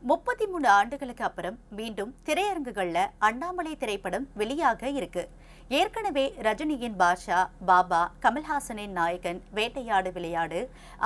33 ஆண்டுகளுக்கு அப்புறம் மீண்டும் திரையரங்குகள்ல அண்ணாமலை திரைப்படம் வெளியாக இருக்கு. ஏற்கனவே ரஜினியின் பாஷா, பாபா, கமல்ஹாசனின் நாயகன், வேட்டையாடு விளையாடு,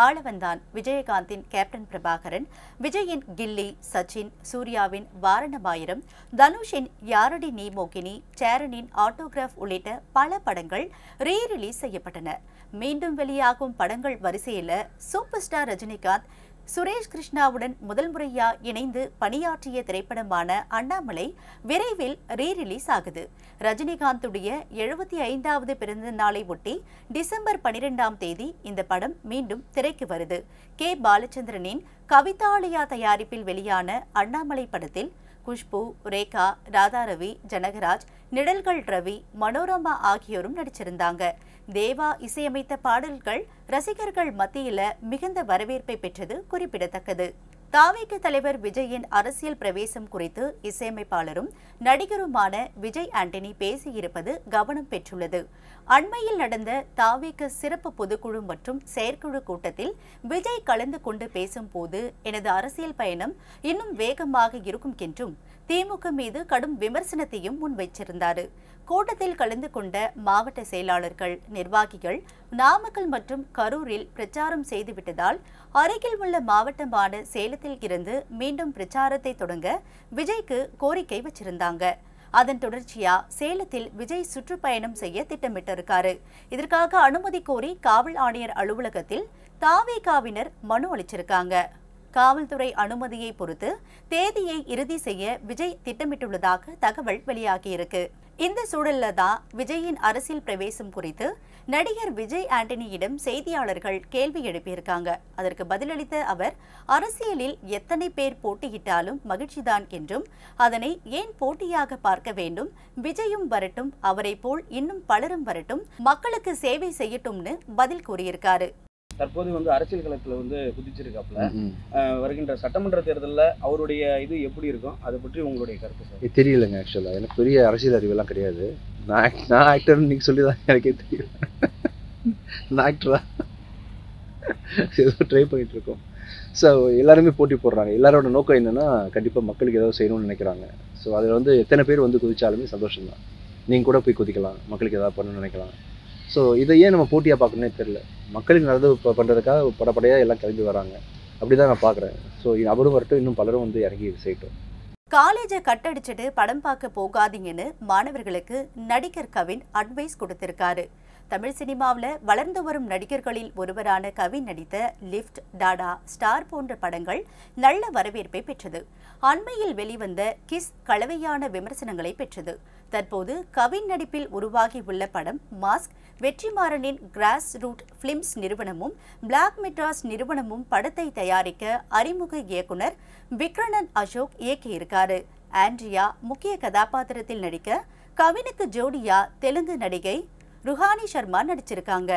ஆளவந்தான், விஜயகாந்தின் கேப்டன் பிரபாகரன், விஜயின் கில்லி, சச்சின், சூர்யாவின் வாரணமாயிரம், தனுஷின் யாரடி நீ மோகினி, சேரனின் ஆட்டோகிராஃப் உள்ளிட்ட பல படங்கள் ரீ-ரிலீஸ் செய்யப்பட்டன. மீண்டும் வெளியாகும் படங்கள் வரிசையில சூப்பர் ஸ்டார் ரஜினிகாந்த் சுரேஷ் கிருஷ்ணாவுடன் முதல் முறையா இணைந்து பணியாற்றிய திரைப்படமான அண்ணாமலை விரைவில் ரீ-ரிலீஸ் ஆகுது. ரஜினிகாந்துடைய 75வது பிறந்த நாளை ஒட்டி டிசம்பர் 12ஆம் தேதி இந்த படம் மீண்டும் திரைக்கு வருது. கே. பாலச்சந்திரனின் கவிதாலயா தயாரிப்பில் வெளியான அண்ணாமலை படத்தில் குஷ்பு, ரேகா, ராதாரவி, ஜனகராஜ், நிழல்கள் ரவி, மனோரமா ஆகியோரும் நடிச்சிருந்தாங்க. தேவா இசையமைத்த பாடல்கள் ரசிகர்கள் மத்தியில மிகுந்த வரவேற்பை பெற்றது குறிப்பிடத்தக்கது. தாவேக தலைவர் விஜயின் அரசியல் பிரவேசம் குறித்து இசையமைப்பாளரும் நடிகருமான விஜய் ஆண்டனி பேசியிருப்பது கவனம் பெற்றுள்ளது. அண்மையில் நடந்த தாவேக சிறப்பு பொதுக்குழு மற்றும் செயற்குழு கூட்டத்தில் விஜய் கலந்து கொண்டு பேசும்போது எனது அரசியல் பயணம் இன்னும் வேகமாக இருக்கும் என்றும் திமுக மீது கடும் விமர்சனத்தையும் முன்வைச்சிருந்தார். கூட்டத்தில் கலந்து கொண்ட மாவட்ட செயலாளர்கள், நிர்வாகிகள் நாமக்கல் மற்றும் கரூரில் பிரச்சாரம் செய்துவிட்டதால் அருகில் உள்ள மாவட்டமான சேலத்தில் இருந்து மீண்டும் பிரச்சாரத்தை தொடங்க விஜய்க்கு கோரிக்கை வச்சிருந்தாங்க. அதன் தொடர்ச்சியா சேலத்தில் விஜய் சுற்றுப்பயணம் செய்ய திட்டமிட்டிருக்காரு. இதற்காக அனுமதி கோரி காவல் ஆணையர் அலுவலகத்தில் தாவேகாவினர் மனு அளிச்சிருக்காங்க. காவல்துறை அனுமதியை பொறுத்து தேதியை இறுதி செய்ய விஜய் திட்டமிட்டுள்ளதாக தகவல் வெளியாகியிருக்கு. இந்த சூழல்ல தான் விஜயின் அரசியல் பிரவேசம் குறித்து நடிகர் விஜய் ஆண்டனியிடம் செய்தியாளர்கள் கேள்வி எழுப்பியிருக்காங்க. அதற்கு பதிலளித்த அவர், அரசியலில் எத்தனை பேர் போட்டியிட்டாலும் மகிழ்ச்சிதான் என்றும், அதனை ஏன் போட்டியாக பார்க்க வேண்டும், விஜயும் வரட்டும், அவரை போல் இன்னும் பலரும் வரட்டும், மக்களுக்கு சேவை செய்யட்டும்னு பதில் கூறியிருக்காரு. தற்போது அரசியல் களத்துல குதிச்சிருக்காப்ல. வருகின்ற சட்டமன்ற தேர்தலில் அவருடைய இது எப்படி இருக்கும், அதை பற்றி உங்களுடைய கருத்து சார்? தெரியலங்க. ஆக்சுவலாக எனக்கு பெரிய அரசியல் அறிவெல்லாம் கிடையாது. நான் ஆக்டர்னு நீங்கள் சொல்லி தான் எனக்கே தெரியும். நான் ஆக்டரா ஏதோ ட்ரை பண்ணிட்டு இருக்கோம். ஸோ எல்லாருமே போட்டி போடுறாங்க. எல்லாரோட நோக்கம் என்னென்னா கண்டிப்பாக மக்களுக்கு ஏதாவது செய்யணும்னு நினைக்கிறாங்க. ஸோ அதில் எத்தனை பேர் குதிச்சாலுமே சந்தோஷம்தான். நீங்கள் கூட போய் குதிக்கலாம், மக்களுக்கு ஏதாவது பண்ணணும்னு நினைக்கலாம். ஸோ இதை ஏன் நம்ம போட்டியாக பார்க்கணுன்னே தெரியல. மக்களுக்கு நல்லது பண்ணுறதுக்காக படப்படையாக எல்லாம் கிளம்பி வராங்க. அப்படி தான் நான் பார்க்குறேன். ஸோ அவரும் வரட்டும், இன்னும் பலரும் இறங்கி செய்யட்டும். காலேஜை கட்டடிச்சிட்டு படம் பார்க்க போகாதீங்கன்னு மாணவர்களுக்கு நடிகர் கவின் அட்வைஸ் கொடுத்திருக்காரு. தமிழ் சினிமாவில் வளர்ந்து வரும் நடிகர்களில் ஒருவரான கவின் நடித்த லிஃப்ட், டாடா, ஸ்டார் போன்ற படங்கள் நல்ல வரவேற்பை பெற்றது. அண்மையில் வெளிவந்த கிஸ் கலவையான விமர்சனங்களை பெற்றது. தற்போது கவின் நடிப்பில் உருவாகி உள்ள படம் மாஸ்க், வெற்றிமாறனின் கிராஸ் ரூட் பிலிம்ஸ் நிறுவனமும் பிளாக் மெட்ராஸ் நிறுவனமும் படத்தை தயாரிக்க அறிமுக இயக்குனர் விக்ரணன் அசோக் இயக்கியிருக்காரு. ஆண்ட்ரியா முக்கிய கதாபாத்திரத்தில் நடிக்க கவினுக்கு ஜோடியா தெலுங்கு நடிகை ருஹானி சர்மா நடிச்சிருக்காங்க.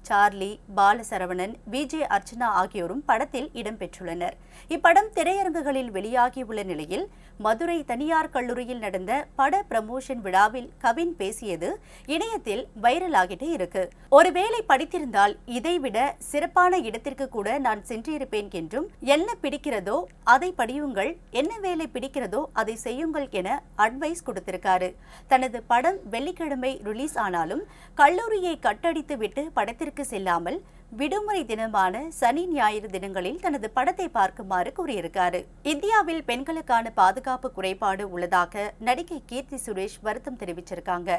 சார்லி, பாலசரவணன், விஜே அர்ச்சனா ஆகியோரும் படத்தில் இடம்பெற்றுள்ளனர். இப்படம் திரையரங்குகளில் வெளியாகியுள்ள நிலையில் மதுரை தனியார் கல்லூரியில் நடந்த பட ப்ரமோஷன் விழாவில் கவின் பேசியது இணையத்தில் வைரலாகிட்டு இருக்கு. ஒருவேளை படித்திருந்தால் இதைவிட சிறப்பான இடத்திற்கு கூட நான் சென்றிருப்பேன் என்றும், என்ன பிடிக்கிறதோ அதை படியுங்கள், என்ன வேலை பிடிக்கிறதோ அதை செய்யுங்கள் என அட்வைஸ் கொடுத்திருக்காரு. தனது படம் வெள்ளிக்கிழமை ரிலீஸ் ஆனாலும் கல்லூரியை கட்டடித்து விட்டு படத்திற்கு செல்லாமல் விடுமுறை தினமான சனி, ஞாயிறு தினங்களில் தனது படத்தை பார்க்குமாறு கூறியிருக்காரு. இந்தியாவில் பெண்களுக்கான பாதுகாப்பு குறைபாடு உள்ளதாக நடிகை கீர்த்தி சுரேஷ் வருத்தம் தெரிவிச்சிருக்காங்க.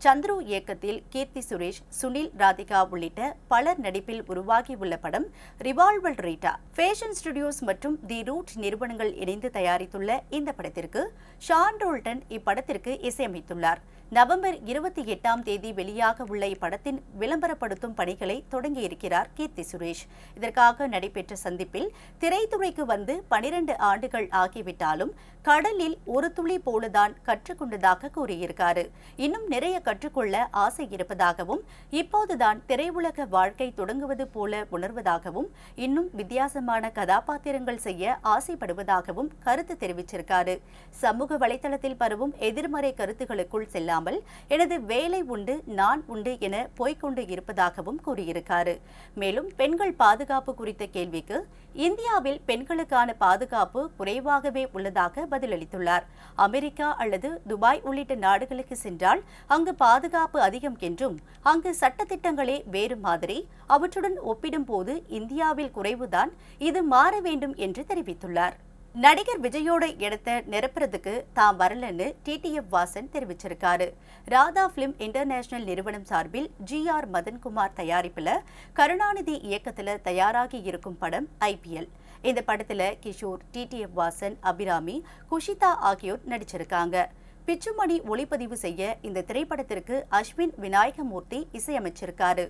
சந்துரு இயக்கத்தில் கீர்த்தி சுரேஷ், சுனில், ராதிகா உள்ளிட்ட பலர் நடிப்பில் உருவாகியுள்ள படம் ரிவால்வர் ரீட்டா. ஃபேஷன் ஸ்டுடியோஸ் மற்றும் தி ரூட் நிறுவனங்கள் இணைந்து தயாரித்துள்ள இந்த படத்திற்கு ஷான் ரோல்டன் இப்படத்திற்கு இசையமைத்துள்ளார். நவம்பர் 28ஆம் தேதி வெளியாக உள்ள இப்படத்தின் விளம்பரப்படுத்தும் பணிகளை தொடங்கியிருக்கிறார் கீர்த்தி சுரேஷ். இதற்காக நடைபெற்ற சந்திப்பில் திரைத்துறைக்கு 12 ஆண்டுகள் ஆகிவிட்டாலும் கடலில் ஒரு துளி போலதான் கற்றுக்கொண்டதாக கூறியிருக்காரு. இன்னும் நிறைய கற்றுக்கொள்ள ஆசை இருப்பதாகவும், இப்போதுதான் திரையுலக வாழ்க்கை தொடங்குவது போல உணர்வதாகவும், இன்னும் வித்தியாசமான கதாபாத்திரங்கள் செய்ய ஆசைப்படுவதாகவும் கருத்து தெரிவிச்சிருக்காரு. சமூக வலைதளத்தில் பரவும் எதிர்மறை கருத்துகளுக்குள் செல்லாமல் எனது வேலை உண்டு, நான் உண்டு என போய்கொண்டு இருப்பதாகவும் கூறியிருக்காரு. மேலும் பெண்கள் பாதுகாப்பு குறித்த கேள்விக்கு இந்தியாவில் பெண்களுக்கான பாதுகாப்பு குறைவாகவே உள்ளதாக பதிலளித்துள்ளார். அமெரிக்கா அல்லது துபாய் உள்ளிட்ட நாடுகளுக்கு சென்றால் அங்கு பாதுகாப்பு அதிகம் என்றும், அங்கு சட்டத்திட்டங்களே வேறு மாதிரி, அவற்றுடன் ஒப்பிடும்போது இந்தியாவில் குறைவுதான், இது மாற வேண்டும் என்று தெரிவித்துள்ளார். நடிகர் விஜயோட இடத்தை நிரப்புறதுக்கு தாம் வரலன்னு டிடிஎஃப் வாசன் தெரிவிச்சிருக்காரு. ராதா பிலிம் இன்டர்நேஷனல் நிறுவனம் சார்பில் GR மதன்குமார் தயாரிப்புல கருணாநிதி இயக்கத்துல தயாராகி இருக்கும் படம் IPL. இந்த படத்துல கிஷோர், டிடிஎஃப் வாசன், அபிராமி, குஷிதா ஆகியோர் நடிச்சிருக்காங்க. பிச்சுமணி ஒளிப்பதிவு செய்ய இந்த திரைப்படத்திற்கு அஸ்வின் விநாயகமூர்த்தி இசையமைச்சிருக்காரு.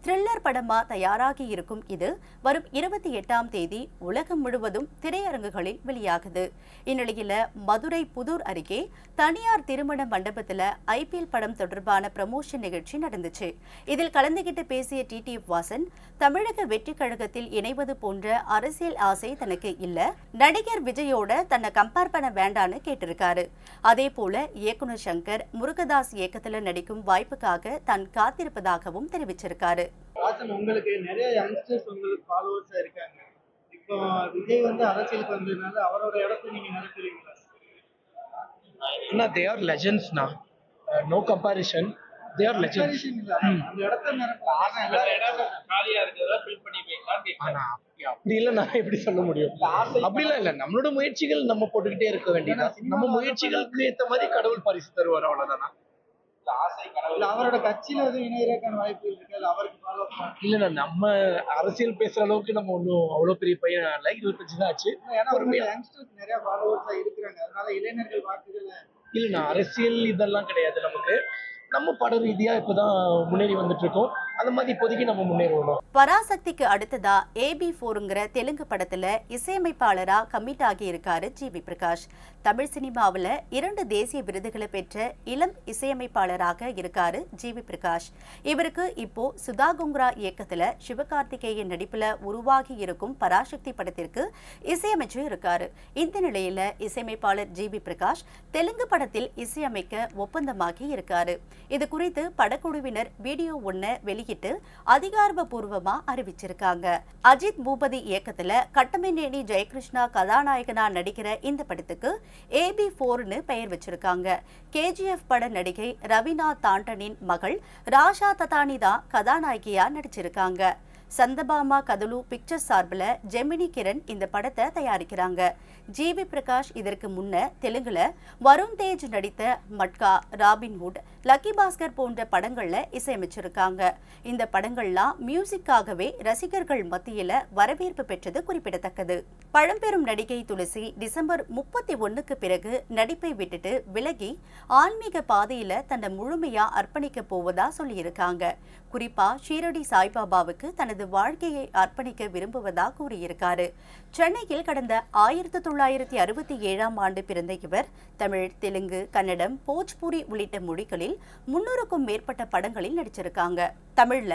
த்ரில்லர் படமா தயாராகி இருக்கும் இது வரும் 28ஆம் தேதி உலகம் முழுவதும் திரையரங்குகளில் வெளியாகுது. இந்நிலையில மதுரை புதூர் அருகே தனியார் திருமண மண்டபத்துல IPL படம் தொடர்பான ப்ரமோஷன் நிகழ்ச்சி நடந்துச்சு. இதில் கலந்துகிட்டு பேசிய டிடிஎஃப் வாசன், தமிழக வெற்றி கழகத்தில் இணைவது போன்ற அரசியல் ஆசை தனக்கு இல்ல, நடிகர் விஜயோட தன்னை கம்பேர் பண்ண வேண்டான்னு கேட்டிருக்காரு. அதே போல இயக்குனர் சங்கர் முருகதாஸ் இயக்கத்துல நடிக்கும் வாய்ப்புக்காக தான் காத்திருப்பதாகவும் தெரிவிச்சிருக்காரு. வாசன், உங்களுக்கு நிறைய யங்ஸ்டர்ஸ் உங்களுக்கு ஃபாலோவர்ஸா இருக்காங்க. இப்போ விஜய் அரசியலுக்கு வந்ததுனால அவரோட இடத்தை நீங்க நினைக்கிறீங்களா? they are legends now. No comparison. They are legends. அந்த இடத்தை நினைப்பாங்க. காலியா இருக்கிறத ஃபில் பண்ணி வைக்கலாம். அப்படி இல்ல, நான் எப்படி சொல்ல முடியும்? அப்படிலாம் இல்ல, நம்மளோட முயற்சிகள் நம்ம போட்டுக்கிட்டே இருக்க வேண்டியதா. நம்ம முயற்சிகளுக்கு ஏற்ற மாதிரி கடவுள் பரிசு தருவார், அவ்வளவுதானா? அவரோட கட்சியில இணையறதுக்கான வாய்ப்பு இருக்கு. அவருக்கு ஃபாலோ இல்ல, நம்ம அரசியல் பேசுற அளவுக்கு நம்ம ஒன்றும் அவ்வளவு பெரிய பையன் இல்ல. 25 தான் ஆச்சு. யங்ஸ்டர்ஸ் நிறைய ஃபாலோவர்ஸா இருக்கிறாங்க. அதனால இளைஞர்கள் வாக்குகள் இல்ல, நான் அரசியல் இதெல்லாம் கிடையாது. நமக்கு நம்ம பட ரீதியா இப்பதான் முன்னேறி வந்துட்டு இருக்கோம். அந்த மாதிரி இப்போதைக்கு நம்ம முன்னேறுவோம். பராசக்திக்கு அடுத்ததா AB4ங்கிற தெலுங்கு படத்துல இசையமைப்பாளரா கமிட் ஆகி இருக்காரு ஜிவி பிரகாஷ். தமிழ் சினிமாவில் 2 தேசிய விருதுகளை பெற்ற இளம் இசையமைப்பாளராக இருக்காரு ஜிவி பிரகாஷ். இவருக்கு இப்போ சுதா குங்ரா இயக்கத்துல சிவகார்த்திகேயன் நடிப்புல உருவாகி இருக்கும் பராசக்தி படத்திற்கு இசையமைச்சு இருக்காரு. இந்த நிலையில இசையமைப்பாளர் ஜிவி பிரகாஷ் தெலுங்கு படத்தில் இசையமைக்க ஒப்பந்தமாகி இருக்காரு. இது குறித்து படக்குழுவினர் வீடியோ ஒன்ன வெளியிட்டு அதிகாரப்பூர்வமா அறிவிச்சிருக்காங்க. அஜித் பூபதி இயக்கத்துல கட்டமநேனி ஜெயகிருஷ்ணா கதாநாயகனா நடிக்கிற இந்த படத்துக்கு AB4ன்னு பெயர் வச்சிருக்காங்க. KGF பட நடிகை ரவீனா தாண்டனின் மகள் ராஷா ததானி தான் கதாநாயகியா நடிச்சிருக்காங்க. சந்தபாமா கதலு பிக்சர்ஸ் சார்பில் ஜெமினி கிரண் இந்த படத்தை தயாரிக்கிறாங்க. ஜிவி பிரகாஷ் இதற்கு முன்ன தெலுங்குல வருண் தேஜ் நடித்த மட்கா, ராபின்ஹுட், லக்கி பாஸ்கர் போன்ற படங்கள்ல இசையமைச்சிருக்காங்க. இந்த படங்கள்லாம் மியூசிக்காகவே ரசிகர்கள் மத்தியில வரவேற்பு பெற்றது குறிப்பிடத்தக்கது. பழம்பெரும் நடிகை துளசி டிசம்பர் 31க்கு பிறகு நடிப்பை விட்டுட்டு விலகி ஆன்மீக பாதையில தன்னை முழுமையா அர்ப்பணிக்க போவதா சொல்லியிருக்காங்க. குறிப்பா ஷீரடி சாய்பாபாவுக்கு தனது வாழ்க்கையை அர்ப்பணிக்க விரும்புவதா கூறியிருக்காரு. சென்னையில் கடந்த 1967ஆம் ஆண்டு பிறந்த இவர் தமிழ், தெலுங்கு, கன்னடம், போஜ்பூரி உள்ளிட்ட மொழிகளில் 300க்கும் மேற்பட்ட படங்களில் நடிச்சிருக்காங்க. தமிழ்ல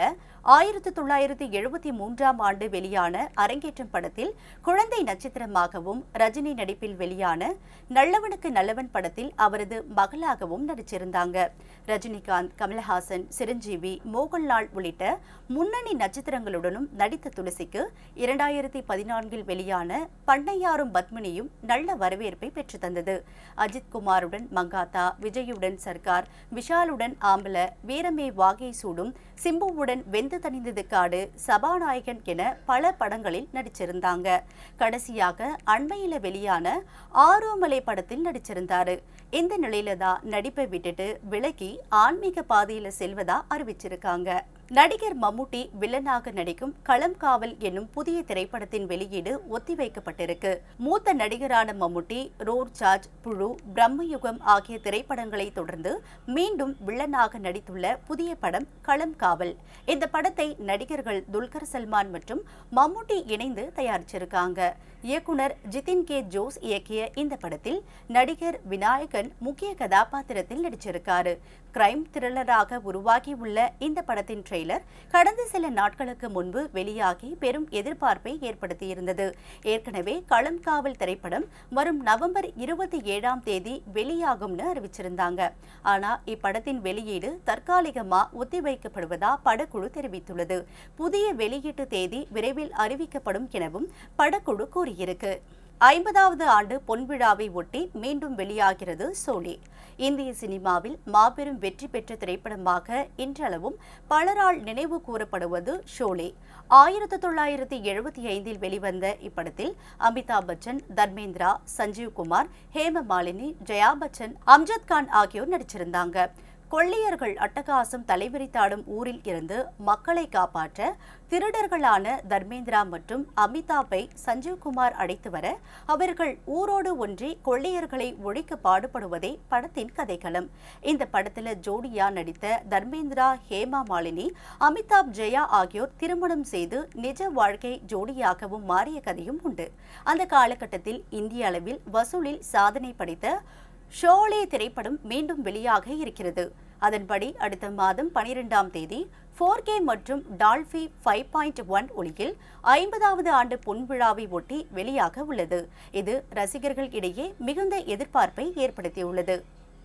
1973ஆம் ஆண்டு வெளியான அரங்கேற்றம் படத்தில் குழந்தை நட்சத்திரமாகவும், ரஜினி நடிப்பில் வெளியான நல்லவனுக்கு நல்லவன் படத்தில் அவரது மகளாகவும் நடிச்சிருந்தாங்க. ரஜினிகாந்த், கமல்ஹாசன், சிரஞ்சீவி, மோகன்லால் உள்ளிட்ட முன்னணி நட்சத்திரங்களுடனும் நடித்த துளசிக்கு 2014இல் வெளியான பண்ணையாரும் பத்மினியும் நல்ல வரவேற்பை பெற்று தந்தது. அஜித் குமாருடன் மங்காத்தா, விஜயுடன் சர்க்கார், விஷாலுடன் ஆம்பல, வீரமே வாகை சூடும், சிம்புவுடன் வெந்து தணிந்தது காடு, சபாநாயகன் என பல படங்களில் நடிச்சிருந்தாங்க. கடைசியாக அண்மையில வெளியான ஆரோமலை படத்தில் நடிச்சிருந்தாரு. இந்த நிலையில தான் நடிப்பை விட்டுட்டு விலகி ஆன்மீக பாதையில செல்வதா அறிவிச்சிருக்காங்க. நடிகர் மம்முட்டி வில்லனாக நடிக்கும் களம் காவல் என்னும் புதிய திரைப்படத்தின் வெளியீடு ஒத்திவைக்கப்பட்டிருக்கு. மூத்த நடிகரான மம்முட்டி ரோட் சார்ஜ், புழு, பிரம்மயுகம் ஆகிய திரைப்படங்களை தொடர்ந்து மீண்டும் வில்லனாக நடித்துள்ள புதிய படம் களம் காவல். இந்த படத்தை நடிகர்கள் துல்கர் சல்மான் மற்றும் மம்முட்டி இணைந்து தயாரிச்சிருக்காங்க. இயக்குனர் ஜிதின் கே ஜோஸ் இயக்கிய இந்த படத்தில் நடிகர் விநாயகன் முக்கிய கதாபாத்திரத்தில் நடிச்சிருக்காரு. கிரைம் த்ரில்லராக உருவாகியுள்ள இந்த படத்தின் ட்ரெய்லர் கடந்த சில நாட்களுக்கு முன்பு வெளியாகி பெரும் எதிர்பார்ப்பை ஏற்படுத்தியிருந்தது. ஏற்கனவே களம் காவல் திரைப்படம் வரும் நவம்பர் 27ஆம் தேதி வெளியாகும்னு அறிவிச்சிருந்தாங்க. ஆனா இப்படத்தின் வெளியீடு தற்காலிகமா ஒத்திவைக்கப்படுவதா படக்குழு தெரிவித்துள்ளது. புதிய வெளியீட்டு தேதி விரைவில் அறிவிக்கப்படும் எனவும் படக்குழு கூறியிருக்கு. 50வது ஆண்டு பொன்விழாவை ஒட்டி மீண்டும் வெளியாகிறது சோலே. இந்திய சினிமாவில் மாபெரும் வெற்றி பெற்ற திரைப்படமாக இன்றளவும் பலரால் நினைவு கூறப்படுவது ஷோலே. 1975இல் வெளிவந்த இப்படத்தில் அமிதாப் பச்சன், தர்மேந்திரா, சஞ்சீவ் குமார், ஹேம மாலினி, ஜெயா பச்சன், அம்ஜத் கான் ஆகியோர் நடிச்சிருந்தாங்க. கொள்ளையர்கள் அட்டகாசம் தலைவிரித்தாடும் ஊரில் இருந்து மக்களை காப்பாற்ற திருடர்களான தர்மேந்திரா மற்றும் அமிதாப்பை சஞ்சீவ்குமார் அழைத்து வர அவர்கள் ஊரோடு ஒன்றி கொள்ளையர்களை ஒழிக்க பாடுபடுவதே படத்தின் கதைக்களம். இந்த படத்துல ஜோடியா நடித்த தர்மேந்திரா, ஹேமா மாலினி, அமிதாப், ஜெயா ஆகியோர் திருமணம் செய்து நிஜ வாழ்க்கை ஜோடியாகவும் மாறிய கதையும் உண்டு. அந்த காலகட்டத்தில் இந்திய அளவில் வசூலில் சாதனை படைத்த ஷோலே திரைப்படம் மீண்டும் வெளியாக இருக்கிறது. அதன்படி அடுத்த மாதம் 12ஆம் தேதி 4K மற்றும் டால்பி 5.1 ஒளியில் 50வது ஆண்டு பொன்விழாவை ஒட்டி வெளியாக உள்ளது. இது ரசிகர்கள் இடையே மிகுந்த எதிர்பார்ப்பை ஏற்படுத்தியுள்ளது.